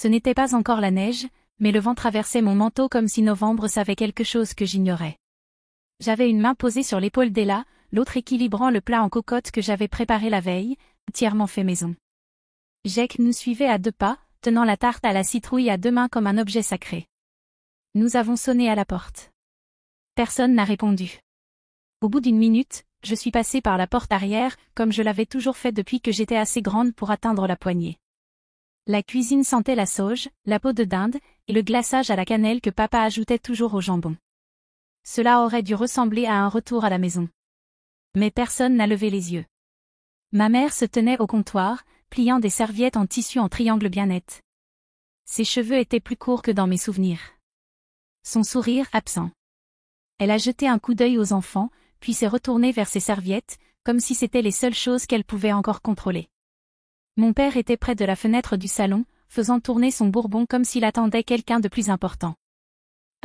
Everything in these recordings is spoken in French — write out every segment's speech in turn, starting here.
Ce n'était pas encore la neige, mais le vent traversait mon manteau comme si novembre savait quelque chose que j'ignorais. J'avais une main posée sur l'épaule d'Ella, l'autre équilibrant le plat en cocotte que j'avais préparé la veille, entièrement fait maison. Jake nous suivait à 2 pas, tenant la tarte à la citrouille à 2 mains comme un objet sacré. Nous avons sonné à la porte. Personne n'a répondu. Au bout d'1 minute, je suis passée par la porte arrière, comme je l'avais toujours fait depuis que j'étais assez grande pour atteindre la poignée. La cuisine sentait la sauge, la peau de dinde, et le glaçage à la cannelle que papa ajoutait toujours au jambon. Cela aurait dû ressembler à un retour à la maison. Mais personne n'a levé les yeux. Ma mère se tenait au comptoir, pliant des serviettes en tissu en triangle bien net. Ses cheveux étaient plus courts que dans mes souvenirs. Son sourire absent. Elle a jeté un coup d'œil aux enfants, puis s'est retournée vers ses serviettes, comme si c'étaient les seules choses qu'elle pouvait encore contrôler. Mon père était près de la fenêtre du salon, faisant tourner son bourbon comme s'il attendait quelqu'un de plus important.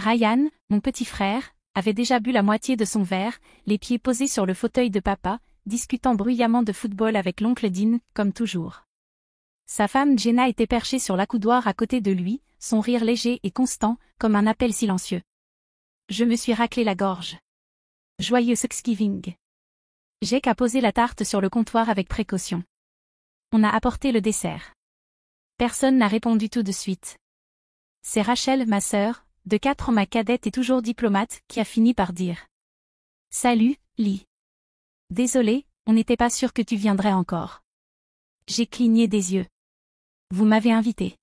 Ryan, mon petit frère, avait déjà bu la moitié de son verre, les pieds posés sur le fauteuil de papa, discutant bruyamment de football avec l'oncle Dean, comme toujours. Sa femme Jenna était perchée sur l'accoudoir à côté de lui, son rire léger et constant, comme un appel silencieux. Je me suis raclé la gorge. Joyeux Thanksgiving. Jake a posé la tarte sur le comptoir avec précaution. On a apporté le dessert. Personne n'a répondu tout de suite. C'est Rachel, ma sœur, de 4 ans ma cadette et toujours diplomate, qui a fini par dire. Salut, Lee. Désolée, on n'était pas sûr que tu viendrais encore. J'ai cligné des yeux. Vous m'avez invité.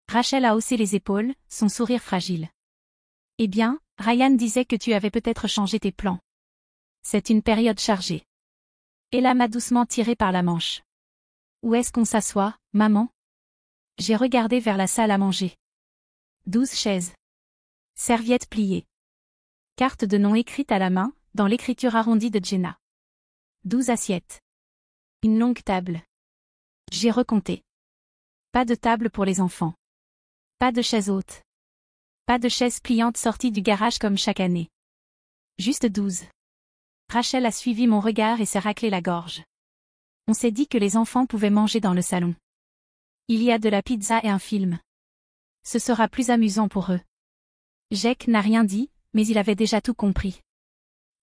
Rachel a haussé les épaules, son sourire fragile. Eh bien, Ryan disait que tu avais peut-être changé tes plans. C'est une période chargée. Ella m'a doucement tiré par la manche. Où est-ce qu'on s'assoit, maman? J'ai regardé vers la salle à manger. 12 chaises. Serviettes pliées. Carte de nom écrite à la main, dans l'écriture arrondie de Jenna. 12 assiettes. Une longue table. J'ai recompté. Pas de table pour les enfants. Pas de chaises hautes. Pas de chaises pliantes sorties du garage comme chaque année. Juste 12. Rachel a suivi mon regard et s'est raclé la gorge. On s'est dit que les enfants pouvaient manger dans le salon. Il y a de la pizza et un film. Ce sera plus amusant pour eux. Jake n'a rien dit, mais il avait déjà tout compris.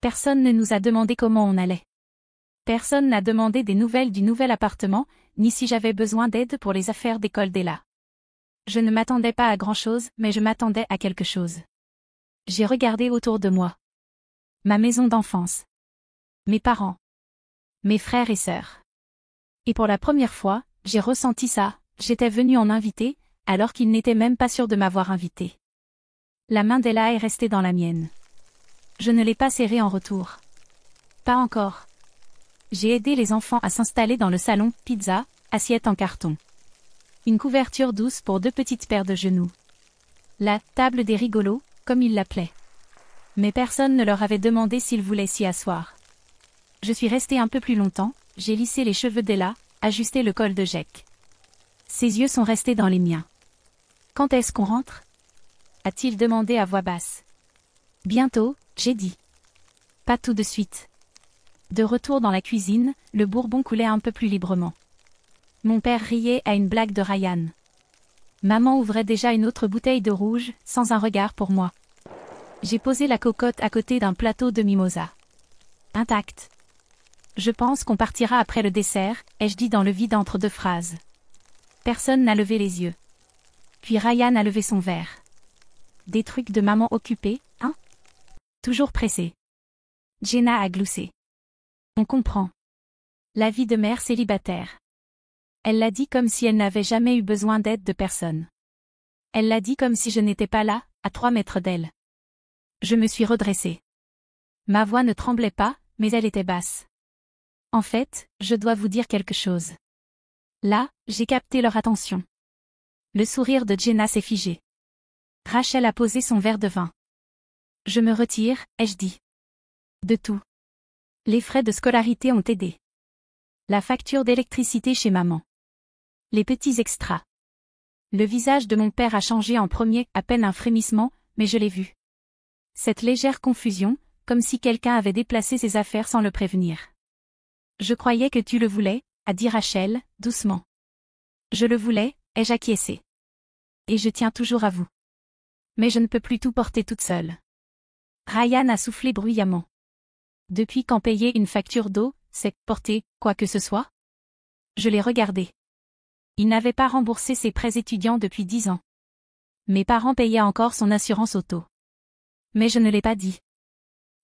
Personne ne nous a demandé comment on allait. Personne n'a demandé des nouvelles du nouvel appartement, ni si j'avais besoin d'aide pour les affaires d'école d'Ella. Je ne m'attendais pas à grand-chose, mais je m'attendais à quelque chose. J'ai regardé autour de moi. Ma maison d'enfance. Mes parents. Mes frères et sœurs. Et pour la première fois, j'ai ressenti ça, j'étais venue en invité, alors qu'il n'était même pas sûr de m'avoir invité. La main d'Ella est restée dans la mienne. Je ne l'ai pas serrée en retour. Pas encore. J'ai aidé les enfants à s'installer dans le salon, pizza, assiette en carton. Une couverture douce pour 2 petites paires de genoux. La « table des rigolos », comme ils l'appelaient. Mais personne ne leur avait demandé s'ils voulaient s'y asseoir. Je suis restée un peu plus longtemps, j'ai lissé les cheveux d'Ella, ajusté le col de Jake. Ses yeux sont restés dans les miens. Quand est-ce qu'on rentre? A-t-il demandé à voix basse. Bientôt, j'ai dit. Pas tout de suite. De retour dans la cuisine, le bourbon coulait un peu plus librement. Mon père riait à une blague de Ryan. Maman ouvrait déjà une autre bouteille de rouge, sans un regard pour moi. J'ai posé la cocotte à côté d'un plateau de mimosa. Intact. Je pense qu'on partira après le dessert, ai-je dit dans le vide entre 2 phrases. Personne n'a levé les yeux. Puis Ryan a levé son verre. Des trucs de maman occupée, hein? Toujours pressée. Jenna a gloussé. On comprend. La vie de mère célibataire. Elle l'a dit comme si elle n'avait jamais eu besoin d'aide de personne. Elle l'a dit comme si je n'étais pas là, à 3 mètres d'elle. Je me suis redressée. Ma voix ne tremblait pas, mais elle était basse. En fait, je dois vous dire quelque chose. Là, j'ai capté leur attention. Le sourire de Jenna s'est figé. Rachel a posé son verre de vin. Je me retire, ai-je dit. De tout. Les frais de scolarité ont aidé. La facture d'électricité chez maman. Les petits extras. Le visage de mon père a changé en premier, à peine un frémissement, mais je l'ai vu. Cette légère confusion, comme si quelqu'un avait déplacé ses affaires sans le prévenir. Je croyais que tu le voulais, a dit Rachel, doucement. Je le voulais, ai-je acquiescé. Et je tiens toujours à vous. Mais je ne peux plus tout porter toute seule. Ryan a soufflé bruyamment. Depuis quand payer une facture d'eau, c'est porter quoi que ce soit? Je l'ai regardé. Il n'avait pas remboursé ses prêts étudiants depuis 10 ans. Mes parents payaient encore son assurance auto. Mais je ne l'ai pas dit.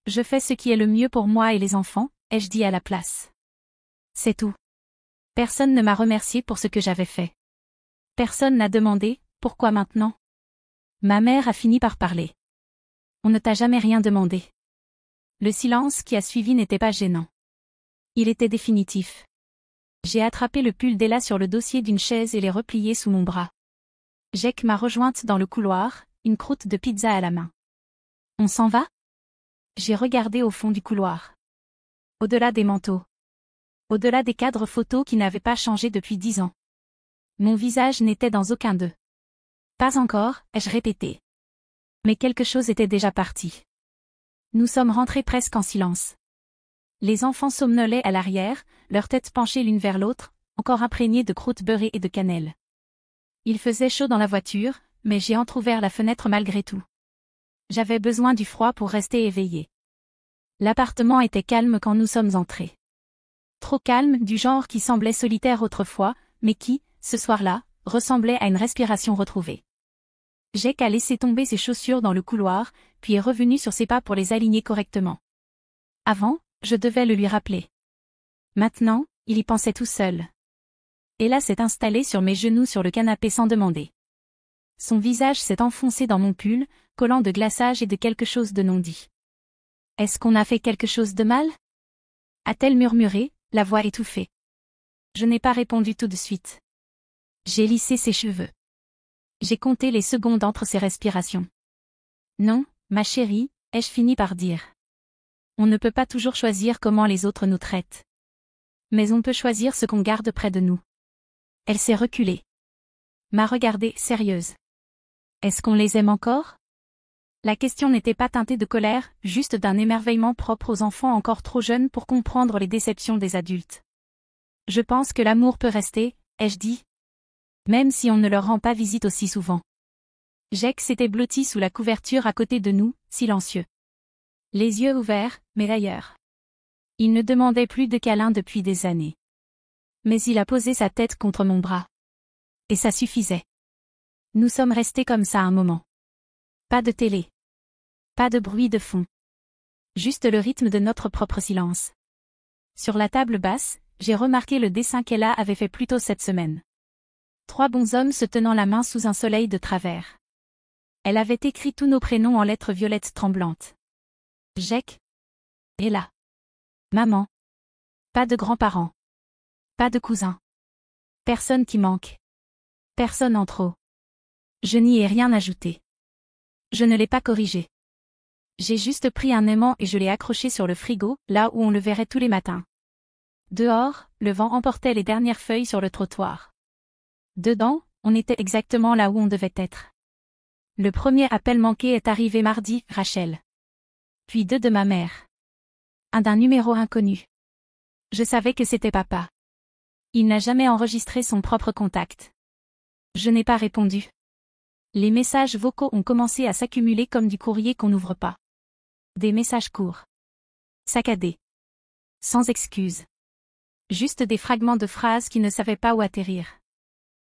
Je fais ce qui est le mieux pour moi et les enfants, ai-je dit à la place. C'est tout. Personne ne m'a remercié pour ce que j'avais fait. Personne n'a demandé, pourquoi maintenant? Ma mère a fini par parler. On ne t'a jamais rien demandé. Le silence qui a suivi n'était pas gênant. Il était définitif. J'ai attrapé le pull d'Ella sur le dossier d'une chaise et l'ai replié sous mon bras. Jake m'a rejointe dans le couloir, une croûte de pizza à la main. On s'en va? J'ai regardé au fond du couloir. Au-delà des manteaux. Au-delà des cadres photos qui n'avaient pas changé depuis 10 ans. Mon visage n'était dans aucun d'eux. Pas encore, ai-je répété. Mais quelque chose était déjà parti. Nous sommes rentrés presque en silence. Les enfants somnolaient à l'arrière, leurs têtes penchées l'une vers l'autre, encore imprégnées de croûte beurrée et de cannelle. Il faisait chaud dans la voiture, mais j'ai entrouvert la fenêtre malgré tout. J'avais besoin du froid pour rester éveillé. L'appartement était calme quand nous sommes entrés. Trop calme, du genre qui semblait solitaire autrefois, mais qui, ce soir-là, ressemblait à une respiration retrouvée. Jake a laissé tomber ses chaussures dans le couloir, puis est revenu sur ses pas pour les aligner correctement. Avant, je devais le lui rappeler. Maintenant, il y pensait tout seul. Ella s'est installée sur mes genoux sur le canapé sans demander. Son visage s'est enfoncé dans mon pull, collant de glaçage et de quelque chose de non dit. Est-ce qu'on a fait quelque chose de mal? A-t-elle murmuré, la voix étouffée. Je n'ai pas répondu tout de suite. J'ai lissé ses cheveux. J'ai compté les secondes entre ses respirations. Non, ma chérie, ai-je fini par dire. On ne peut pas toujours choisir comment les autres nous traitent. Mais on peut choisir ce qu'on garde près de nous. Elle s'est reculée. M'a regardée, sérieuse. Est-ce qu'on les aime encore? La question n'était pas teintée de colère, juste d'un émerveillement propre aux enfants encore trop jeunes pour comprendre les déceptions des adultes. Je pense que l'amour peut rester, ai-je dit. Même si on ne leur rend pas visite aussi souvent. Jake s'était blotti sous la couverture à côté de nous, silencieux. Les yeux ouverts, mais ailleurs. Il ne demandait plus de câlins depuis des années. Mais il a posé sa tête contre mon bras. Et ça suffisait. Nous sommes restés comme ça un moment. Pas de télé. Pas de bruit de fond. Juste le rythme de notre propre silence. Sur la table basse, j'ai remarqué le dessin qu'Ella avait fait plus tôt cette semaine. 3 bonshommes se tenant la main sous un soleil de travers. Elle avait écrit tous nos prénoms en lettres violettes tremblantes. Jake. Ella. Maman. Pas de grands-parents. Pas de cousins. Personne qui manque. Personne en trop. Je n'y ai rien ajouté. Je ne l'ai pas corrigé. J'ai juste pris un aimant et je l'ai accroché sur le frigo, là où on le verrait tous les matins. Dehors, le vent emportait les dernières feuilles sur le trottoir. Dedans, on était exactement là où on devait être. Le premier appel manqué est arrivé mardi, Rachel. Puis 2 de ma mère. Un d'un numéro inconnu. Je savais que c'était papa. Il n'a jamais enregistré son propre contact. Je n'ai pas répondu. Les messages vocaux ont commencé à s'accumuler comme du courrier qu'on n'ouvre pas. Des messages courts. Saccadés. Sans excuse. Juste des fragments de phrases qui ne savaient pas où atterrir.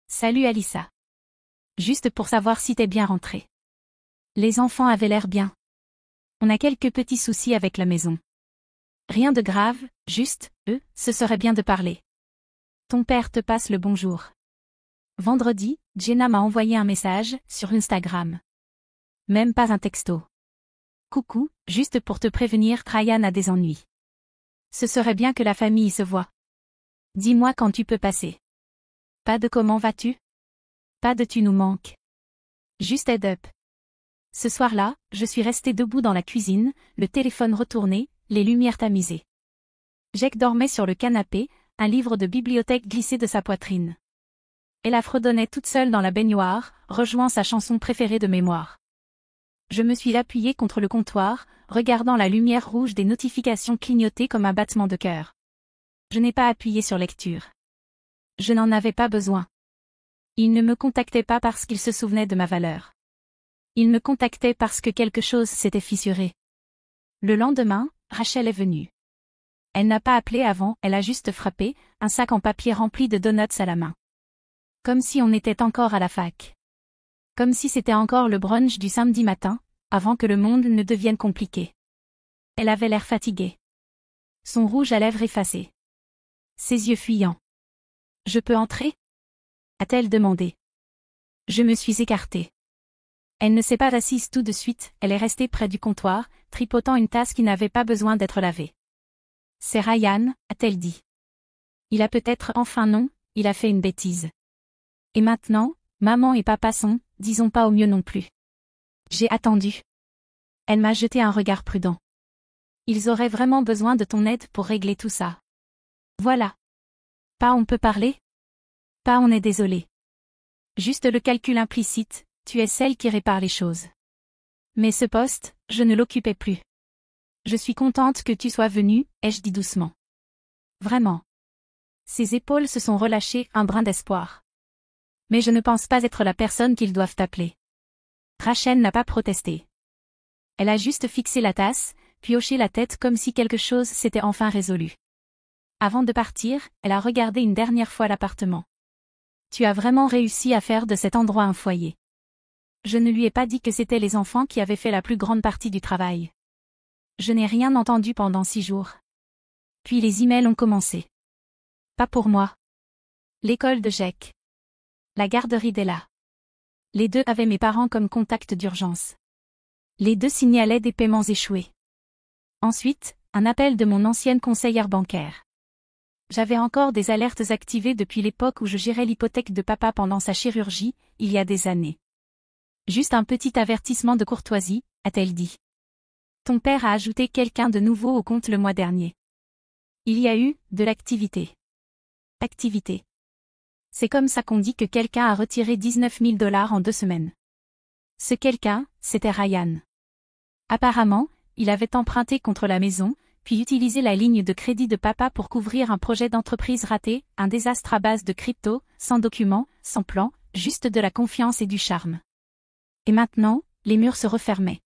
Salut Alissa. Juste pour savoir si t'es bien rentrée. Les enfants avaient l'air bien. On a quelques petits soucis avec la maison. Rien de grave, juste, ce serait bien de parler. Ton père te passe le bonjour. Vendredi, Jenna m'a envoyé un message, sur Instagram. Même pas un texto. Coucou, juste pour te prévenir, Ryan a des ennuis. Ce serait bien que la famille se voie. Dis-moi quand tu peux passer. Pas de comment vas-tu? Pas de tu nous manques. Juste head up. Ce soir-là, je suis restée debout dans la cuisine, le téléphone retourné, les lumières tamisées. Jake dormait sur le canapé, un livre de bibliothèque glissé de sa poitrine. Ella fredonnait toute seule dans la baignoire, rejoint sa chanson préférée de mémoire. Je me suis appuyée contre le comptoir, regardant la lumière rouge des notifications clignoter comme un battement de cœur. Je n'ai pas appuyé sur lecture. Je n'en avais pas besoin. Il ne me contactait pas parce qu'il se souvenait de ma valeur. Il me contactait parce que quelque chose s'était fissuré. Le lendemain, Rachel est venue. Elle n'a pas appelé avant, elle a juste frappé, un sac en papier rempli de donuts à la main. Comme si on était encore à la fac. Comme si c'était encore le brunch du samedi matin, avant que le monde ne devienne compliqué. Elle avait l'air fatiguée. Son rouge à lèvres effacé. Ses yeux fuyants. « Je peux entrer ?» a-t-elle demandé. Je me suis écartée. Elle ne s'est pas assise tout de suite, elle est restée près du comptoir, tripotant une tasse qui n'avait pas besoin d'être lavée. « C'est Ryan » a-t-elle dit. Il a peut-être enfin non, il a fait une bêtise. Et maintenant, maman et papa sont, disons pas au mieux non plus. J'ai attendu. Elle m'a jeté un regard prudent. Ils auraient vraiment besoin de ton aide pour régler tout ça. Voilà. Pas on peut parler? Pas on est désolé. Juste le calcul implicite, tu es celle qui répare les choses. Mais ce poste, je ne l'occupais plus. Je suis contente que tu sois venue, ai-je dit doucement. Vraiment. Ses épaules se sont relâchées, un brin d'espoir. Mais je ne pense pas être la personne qu'ils doivent appeler. Rachel n'a pas protesté. Elle a juste fixé la tasse, puis hoché la tête comme si quelque chose s'était enfin résolu. Avant de partir, elle a regardé une dernière fois l'appartement. Tu as vraiment réussi à faire de cet endroit un foyer. Je ne lui ai pas dit que c'était les enfants qui avaient fait la plus grande partie du travail. Je n'ai rien entendu pendant 6 jours. Puis les emails ont commencé. Pas pour moi. L'école de Jack. La garderie d'Ella. Les deux avaient mes parents comme contact d'urgence. Les deux signalaient des paiements échoués. Ensuite, un appel de mon ancienne conseillère bancaire. J'avais encore des alertes activées depuis l'époque où je gérais l'hypothèque de papa pendant sa chirurgie, il y a des années. Juste un petit avertissement de courtoisie, a-t-elle dit. Ton père a ajouté quelqu'un de nouveau au compte le mois dernier. Il y a eu, de l'activité. Activité. C'est comme ça qu'on dit que quelqu'un a retiré 19 000 $ en 2 semaines. Ce quelqu'un, c'était Ryan. Apparemment, il avait emprunté contre la maison, puis utilisé la ligne de crédit de papa pour couvrir un projet d'entreprise raté, un désastre à base de crypto, sans documents, sans plan, juste de la confiance et du charme. Et maintenant, les murs se refermaient.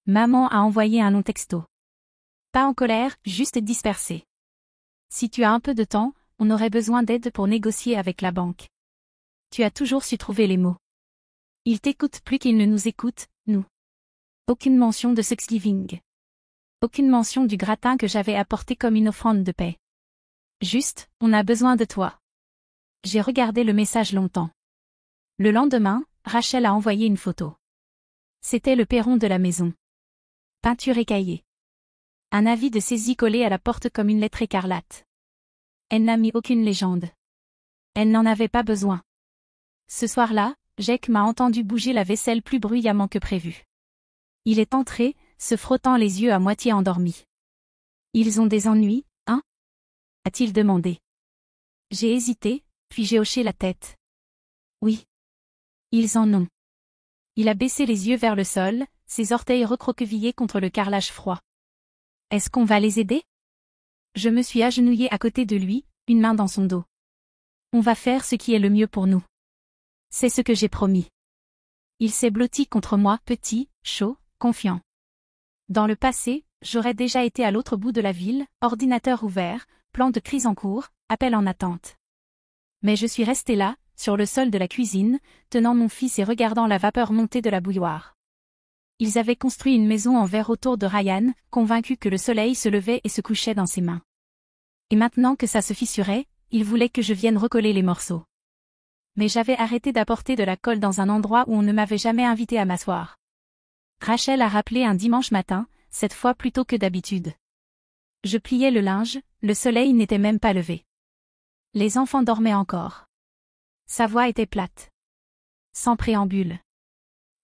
Maman a envoyé un long texto. Pas en colère, juste dispersé. Si tu as un peu de temps, on aurait besoin d'aide pour négocier avec la banque. Tu as toujours su trouver les mots. Ils t'écoutent plus qu'ils ne nous écoutent, nous. Aucune mention de Thanksgiving. Aucune mention du gratin que j'avais apporté comme une offrande de paix. Juste, on a besoin de toi. J'ai regardé le message longtemps. Le lendemain, Rachel a envoyé une photo. C'était le perron de la maison. Peinture écaillée. Un avis de saisie collé à la porte comme une lettre écarlate. Elle n'a mis aucune légende. Elle n'en avait pas besoin. Ce soir-là, Jack m'a entendu bouger la vaisselle plus bruyamment que prévu. Il est entré, se frottant les yeux à moitié endormi. Ils ont des ennuis, hein? A-t-il demandé. J'ai hésité, puis j'ai hoché la tête. Oui. Ils en ont. Il a baissé les yeux vers le sol, ses orteils recroquevillés contre le carrelage froid. Est-ce qu'on va les aider? Je me suis agenouillée à côté de lui, une main dans son dos. On va faire ce qui est le mieux pour nous. C'est ce que j'ai promis. Il s'est blotti contre moi, petit, chaud, confiant. Dans le passé, j'aurais déjà été à l'autre bout de la ville, ordinateur ouvert, plan de crise en cours, appel en attente. Mais je suis restée là, sur le sol de la cuisine, tenant mon fils et regardant la vapeur monter de la bouilloire. Ils avaient construit une maison en verre autour de Ryan, convaincus que le soleil se levait et se couchait dans ses mains. Et maintenant que ça se fissurait, ils voulaient que je vienne recoller les morceaux. Mais j'avais arrêté d'apporter de la colle dans un endroit où on ne m'avait jamais invité à m'asseoir. Rachel a rappelé un dimanche matin, cette fois plus tôt que d'habitude. Je pliais le linge, le soleil n'était même pas levé. Les enfants dormaient encore. Sa voix était plate. Sans préambule.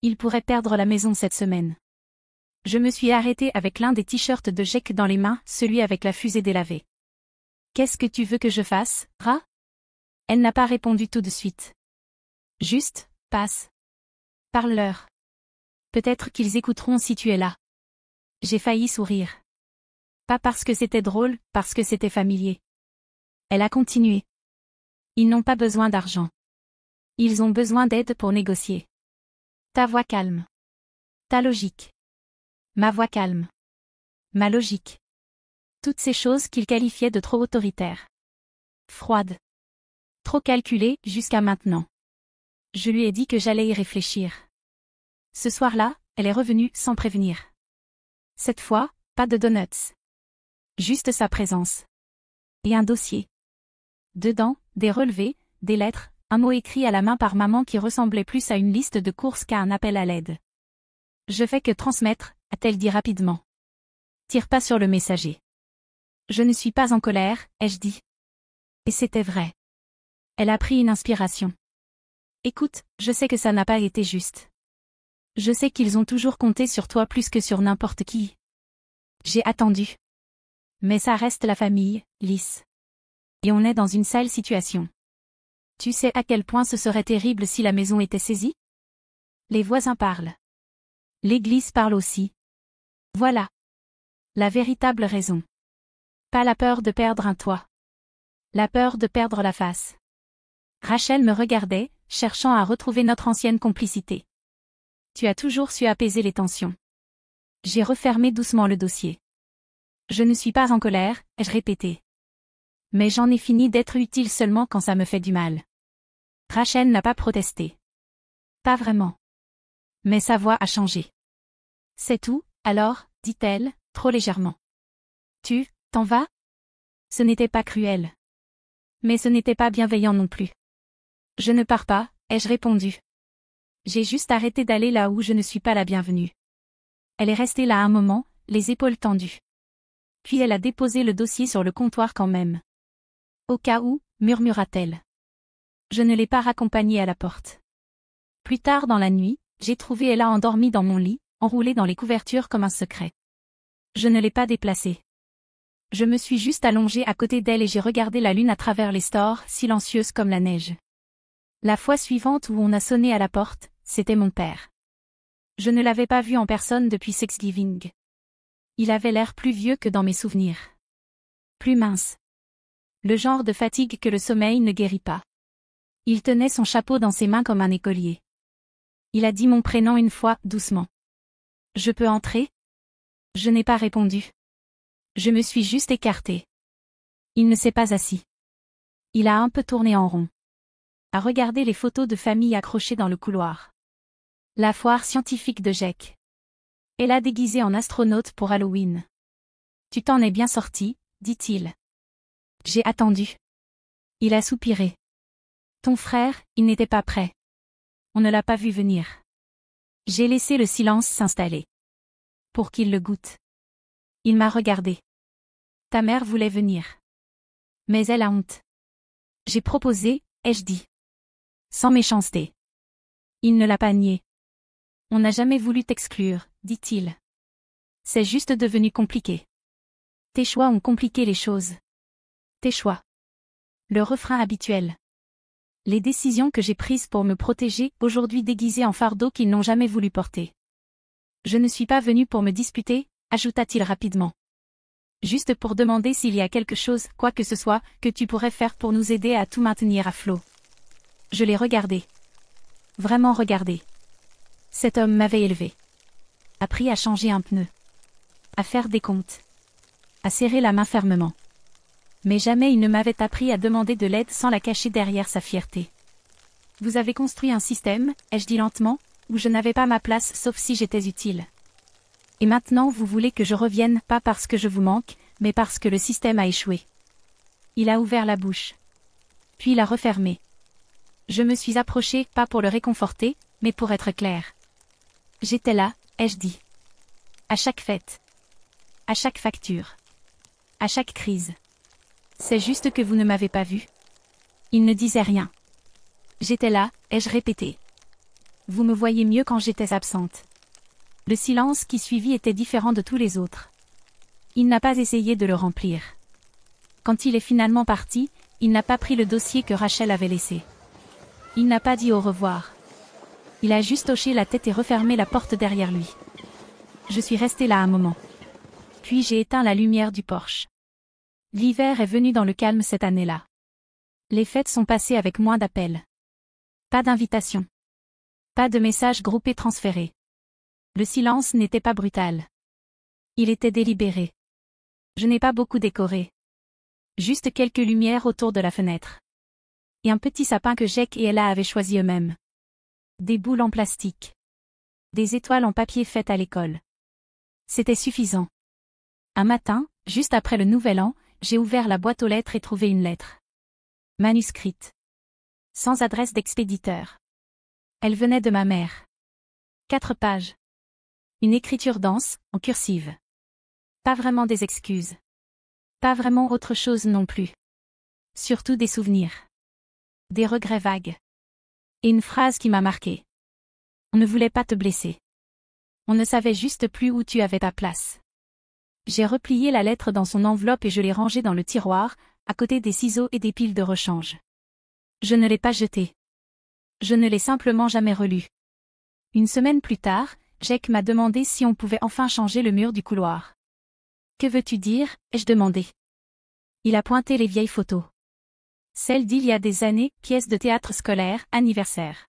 Il pourrait perdre la maison cette semaine. Je me suis arrêtée avec l'un des t-shirts de Jack dans les mains, celui avec la fusée délavée. Qu'est-ce que tu veux que je fasse, Ra? Elle n'a pas répondu tout de suite. Juste, passe. Parle-leur. Peut-être qu'ils écouteront si tu es là. J'ai failli sourire. Pas parce que c'était drôle, parce que c'était familier. Elle a continué. Ils n'ont pas besoin d'argent. Ils ont besoin d'aide pour négocier. Ta voix calme. Ta logique. Ma voix calme. Ma logique. Toutes ces choses qu'il qualifiait de trop autoritaires. Froides. Trop calculées jusqu'à maintenant. Je lui ai dit que j'allais y réfléchir. Ce soir-là, elle est revenue sans prévenir. Cette fois, pas de donuts. Juste sa présence. Et un dossier. Dedans, des relevés, des lettres, un mot écrit à la main par maman qui ressemblait plus à une liste de courses qu'à un appel à l'aide. Je fais que transmettre, a-t-elle dit rapidement. Tire pas sur le messager. Je ne suis pas en colère, ai-je dit. Et c'était vrai. Elle a pris une inspiration. Écoute, je sais que ça n'a pas été juste. Je sais qu'ils ont toujours compté sur toi plus que sur n'importe qui. J'ai attendu. Mais ça reste la famille, Lys. Et on est dans une sale situation. Tu sais à quel point ce serait terrible si la maison était saisie? Les voisins parlent. L'église parle aussi. Voilà. La véritable raison. Pas la peur de perdre un toit. La peur de perdre la face. Rachel me regardait, cherchant à retrouver notre ancienne complicité. Tu as toujours su apaiser les tensions. J'ai refermé doucement le dossier. Je ne suis pas en colère, ai-je répété. Mais j'en ai fini d'être utile seulement quand ça me fait du mal. Rachel n'a pas protesté. Pas vraiment. Mais sa voix a changé. C'est tout, alors, dit-elle, trop légèrement. Tu, t'en vas? Ce n'était pas cruel. Mais ce n'était pas bienveillant non plus. Je ne pars pas, ai-je répondu. J'ai juste arrêté d'aller là où je ne suis pas la bienvenue. Elle est restée là un moment, les épaules tendues. Puis elle a déposé le dossier sur le comptoir quand même. Au cas où, murmura-t-elle. Je ne l'ai pas raccompagnée à la porte. Plus tard dans la nuit, j'ai trouvé Ella endormie dans mon lit, enroulée dans les couvertures comme un secret. Je ne l'ai pas déplacée. Je me suis juste allongée à côté d'elle et j'ai regardé la lune à travers les stores, silencieuse comme la neige. La fois suivante où on a sonné à la porte, c'était mon père. Je ne l'avais pas vu en personne depuis Thanksgiving. Il avait l'air plus vieux que dans mes souvenirs. Plus mince. Le genre de fatigue que le sommeil ne guérit pas. Il tenait son chapeau dans ses mains comme un écolier. Il a dit mon prénom une fois, doucement. Je peux entrer? Je n'ai pas répondu. Je me suis juste écartée. Il ne s'est pas assis. Il a un peu tourné en rond. A regardé les photos de famille accrochées dans le couloir. La foire scientifique de Jack. Elle a déguisé en astronaute pour Halloween. Tu t'en es bien sorti, dit-il. J'ai attendu. Il a soupiré. Ton frère, il n'était pas prêt. On ne l'a pas vu venir. J'ai laissé le silence s'installer. Pour qu'il le goûte. Il m'a regardé. Ta mère voulait venir. Mais elle a honte. J'ai proposé, ai-je dit. Sans méchanceté. Il ne l'a pas nié. On n'a jamais voulu t'exclure, dit-il. C'est juste devenu compliqué. Tes choix ont compliqué les choses. Tes choix. Le refrain habituel. Les décisions que j'ai prises pour me protéger, aujourd'hui déguisées en fardeau qu'ils n'ont jamais voulu porter. Je ne suis pas venu pour me disputer, ajouta-t-il rapidement. Juste pour demander s'il y a quelque chose, quoi que ce soit, que tu pourrais faire pour nous aider à tout maintenir à flot. Je l'ai regardé. Vraiment regardé. Cet homme m'avait élevé. Appris à changer un pneu. À faire des comptes. À serrer la main fermement. Mais jamais il ne m'avait appris à demander de l'aide sans la cacher derrière sa fierté. Vous avez construit un système, ai-je dit lentement, où je n'avais pas ma place sauf si j'étais utile. Et maintenant vous voulez que je revienne, pas parce que je vous manque, mais parce que le système a échoué. Il a ouvert la bouche. Puis l'a refermée. Je me suis approchée, pas pour le réconforter, mais pour être claire. J'étais là, ai-je dit. À chaque fête. À chaque facture. À chaque crise. C'est juste que vous ne m'avez pas vu. Il ne disait rien. J'étais là, ai-je répété. Vous me voyez mieux quand j'étais absente. Le silence qui suivit était différent de tous les autres. Il n'a pas essayé de le remplir. Quand il est finalement parti, il n'a pas pris le dossier que Rachel avait laissé. Il n'a pas dit au revoir. Il a juste hoché la tête et refermé la porte derrière lui. Je suis restée là un moment. Puis j'ai éteint la lumière du porche. L'hiver est venu dans le calme cette année-là. Les fêtes sont passées avec moins d'appels. Pas d'invitation. Pas de message groupé transféré. Le silence n'était pas brutal. Il était délibéré. Je n'ai pas beaucoup décoré. Juste quelques lumières autour de la fenêtre. Et un petit sapin que Jake et Ella avaient choisi eux-mêmes. Des boules en plastique. Des étoiles en papier faites à l'école. C'était suffisant. Un matin, juste après le nouvel an, j'ai ouvert la boîte aux lettres et trouvé une lettre. Manuscrite. Sans adresse d'expéditeur. Elle venait de ma mère. 4 pages. Une écriture dense, en cursive. Pas vraiment des excuses. Pas vraiment autre chose non plus. Surtout des souvenirs. Des regrets vagues. Et une phrase qui m'a marquée. On ne voulait pas te blesser. On ne savait juste plus où tu avais ta place. J'ai replié la lettre dans son enveloppe et je l'ai rangée dans le tiroir, à côté des ciseaux et des piles de rechange. Je ne l'ai pas jetée. Je ne l'ai simplement jamais relue. Une semaine plus tard, Jake m'a demandé si on pouvait enfin changer le mur du couloir. Que veux-tu dire, ai-je demandé. Il a pointé les vieilles photos. Celles d'il y a des années, pièces de théâtre scolaire, anniversaire.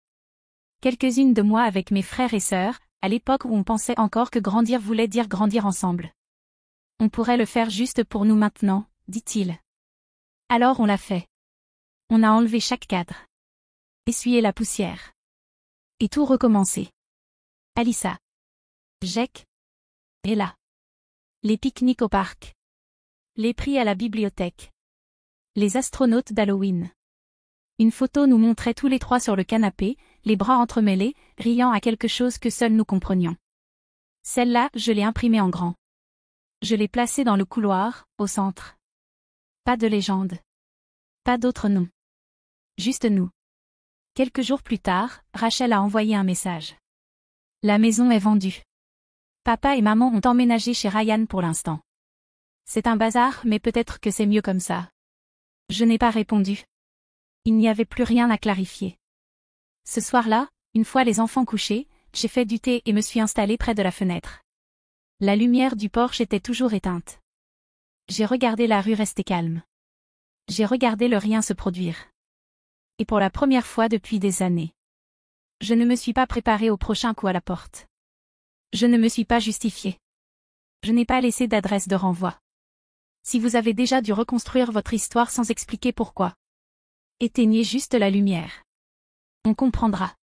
Quelques-unes de moi avec mes frères et sœurs, à l'époque où on pensait encore que grandir voulait dire grandir ensemble. On pourrait le faire juste pour nous maintenant, dit-il. Alors on l'a fait. On a enlevé chaque cadre. Essuyé la poussière. Et tout recommencé. Alissa. Jake. Ella. Les pique-niques au parc. Les prix à la bibliothèque. Les astronautes d'Halloween. Une photo nous montrait tous les 3 sur le canapé, les bras entremêlés, riant à quelque chose que seuls nous comprenions. Celle-là, je l'ai imprimée en grand. Je l'ai placée dans le couloir, au centre. Pas de légende. Pas d'autre nom. Juste nous. Quelques jours plus tard, Rachel a envoyé un message. La maison est vendue. Papa et maman ont emménagé chez Ryan pour l'instant. C'est un bazar, mais peut-être que c'est mieux comme ça. Je n'ai pas répondu. Il n'y avait plus rien à clarifier. Ce soir-là, une fois les enfants couchés, j'ai fait du thé et me suis installée près de la fenêtre. La lumière du porche était toujours éteinte. J'ai regardé la rue rester calme. J'ai regardé le rien se produire. Et pour la première fois depuis des années. Je ne me suis pas préparée au prochain coup à la porte. Je ne me suis pas justifiée. Je n'ai pas laissé d'adresse de renvoi. Si vous avez déjà dû reconstruire votre histoire sans expliquer pourquoi. Éteignez juste la lumière. On comprendra.